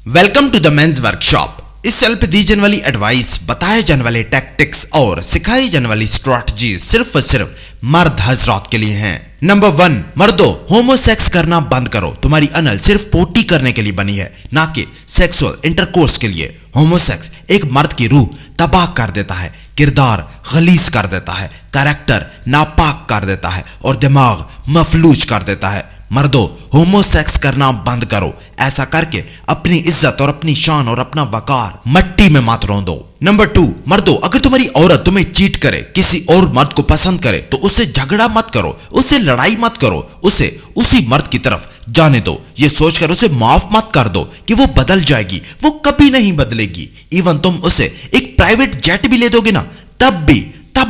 Welcome to the men's workshop. इस channel पे दी जाने वाली एडवाइस, बताए जाने वाले टैक्टिक्स और सिखाई जाने वाली स्ट्रैटेजी सिर्फ और सिर्फ मर्द हजरात के लिए हैं। नंबर 1, मर्दों, होमोसेक्स करना बंद करो। तुम्हारी अनल सिर्फ पोटी करने के लिए बनी है, ना कि सेक्सुअल इंटरकोर्स के लिए। होमोसेक्स एक मर्द की रूह तबाह कर देता है, किरदार गलीज कर देता है, कैरेक्टर नापाक कर देता है और दिमाग मफलूज कर देता है। मर्दों, होमोसेक्स करना बंद करो। ऐसा करके अपनी इज्जत और अपनी शान और अपना वकार मट्टी में मत रौंदो। नंबर 2, मर्दों, अगर तुम्हारी औरत तुम्हें चीट करे, किसी और मर्द को पसंद करे, तो उससे झगड़ा मत करो, उससे लड़ाई मत करो, उसे उसी मर्द की तरफ जाने दो। ये सोचकर उसे माफ मत कर दो कि वो बदल जाएगी, वो कभी नहीं बदलेगी। इवन तुम उसे एक प्राइवेट जेट भी ले दोगे ना, तब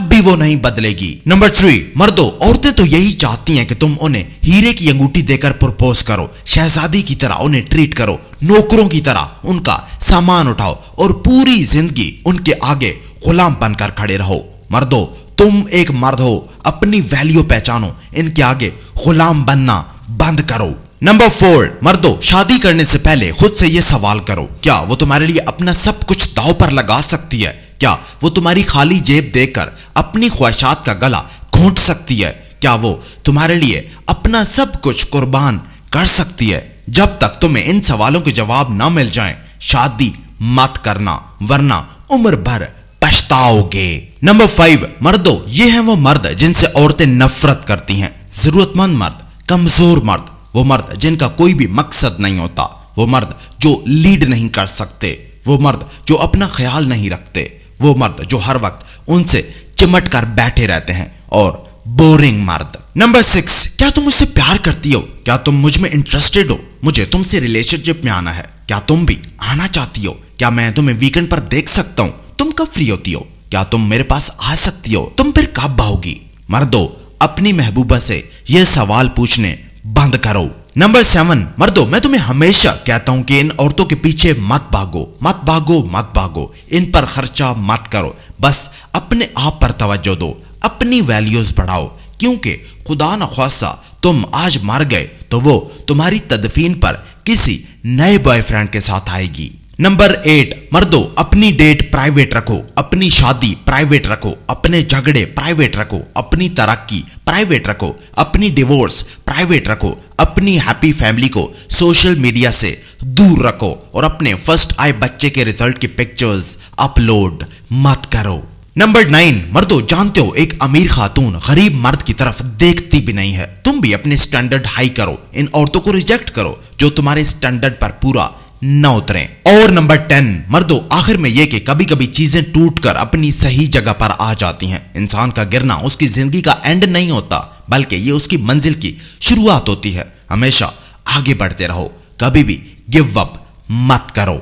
भी वो नहीं बदलेगी। नंबर 3, मर्दों, औरतें तो यही चाहती हैं कि तुम उन्हें हीरे की अंगूठी देकर प्रपोज करो, शहजादी की तरह उन्हें ट्रीट करो, नौकरों की तरह उनका सामान उठाओ और पूरी जिंदगी उनके आगे गुलाम बनकर खड़े रहो। मर्दों, तुम एक मर्द हो, अपनी वैल्यू पहचानो, इनके आगे गुलाम बनना बंद करो। नंबर 4, मर्दों, शादी करने से पहले खुद से यह सवाल करो, क्या वो तुम्हारे लिए अपना सब कुछ दांव पर लगा सकती है? क्या वो तुम्हारी खाली जेब देखकर अपनी ख्वाहिशात का गला घोंट सकती है? क्या वो तुम्हारे लिए अपना सब कुछ कुर्बान कर सकती है? जब तक तुम्हें इन सवालों के जवाब ना मिल जाएं, शादी मत करना, वरना उम्र भर पछताओगे। नंबर 5, मर्दों, ये हैं वो मर्द जिनसे औरतें नफरत करती हैं। जरूरतमंद मर्द, कमजोर मर्द, वो मर्द जिनका कोई भी मकसद नहीं होता, वो मर्द जो लीड नहीं कर सकते, वो मर्द जो अपना ख्याल नहीं रखते, वो मर्द जो हर वक्त उनसे चिमट कर बैठे रहते हैं, और बोरिंग मर्द। नंबर 6, क्या तुम मुझसे प्यार करती हो? क्या तुम मुझ में इंटरेस्टेड हो? मुझे तुमसे रिलेशनशिप में आना है। क्या तुम भी आना चाहती हो? क्या मैं तुम्हें वीकेंड पर देख सकता हूं? तुम कब फ्री होती हो? क्या तुम मेरे पास आ सकती हो? तुम फिर कब आओगी? मर्दों, अपनी महबूबा से यह सवाल पूछने बंद करो। नंबर 7, मर्दों, मैं तुम्हें हमेशा कहता हूं कि इन औरतों के पीछे मत भागो, इन पर खर्चा मत करो। बस अपने आप पर तवज्जो दो, अपनी वैल्यूज बढ़ाओ, क्योंकि खुदा न ख्वास्ता तुम आज मर गए तो वो तुम्हारी तदफीन पर किसी नए बॉयफ्रेंड के साथ आएगी। नंबर 8, मर्दों, अपनी डेट प्राइवेट रखो, अपनी शादी प्राइवेट रखो, अपने झगड़े प्राइवेट रखो, अपनी तरक्की प्राइवेट रखो, अपनी डिवोर्स प्राइवेट रखो, अपनी हैप्पी फैमिली को सोशल मीडिया से दूर रखो और अपने फर्स्ट आए बच्चे के रिजल्ट की पिक्चर्स अपलोड मत करो। नंबर 9, मर्दों, जानते हो एक अमीर खातून गरीब मर्द की तरफ देखती भी नहीं है। तुम भी अपने स्टैंडर्ड हाई करो, इन औरतों को रिजेक्ट करो जो तुम्हारे स्टैंडर्ड पर पूरा न उतरे। और नंबर 10, मर्दों, आखिर में यह कि कभी कभी चीजें टूटकर अपनी सही जगह पर आ जाती हैं। इंसान का गिरना उसकी जिंदगी का एंड नहीं होता, बल्कि ये उसकी मंजिल की शुरुआत होती है। हमेशा आगे बढ़ते रहो, कभी भी गिव अप मत करो।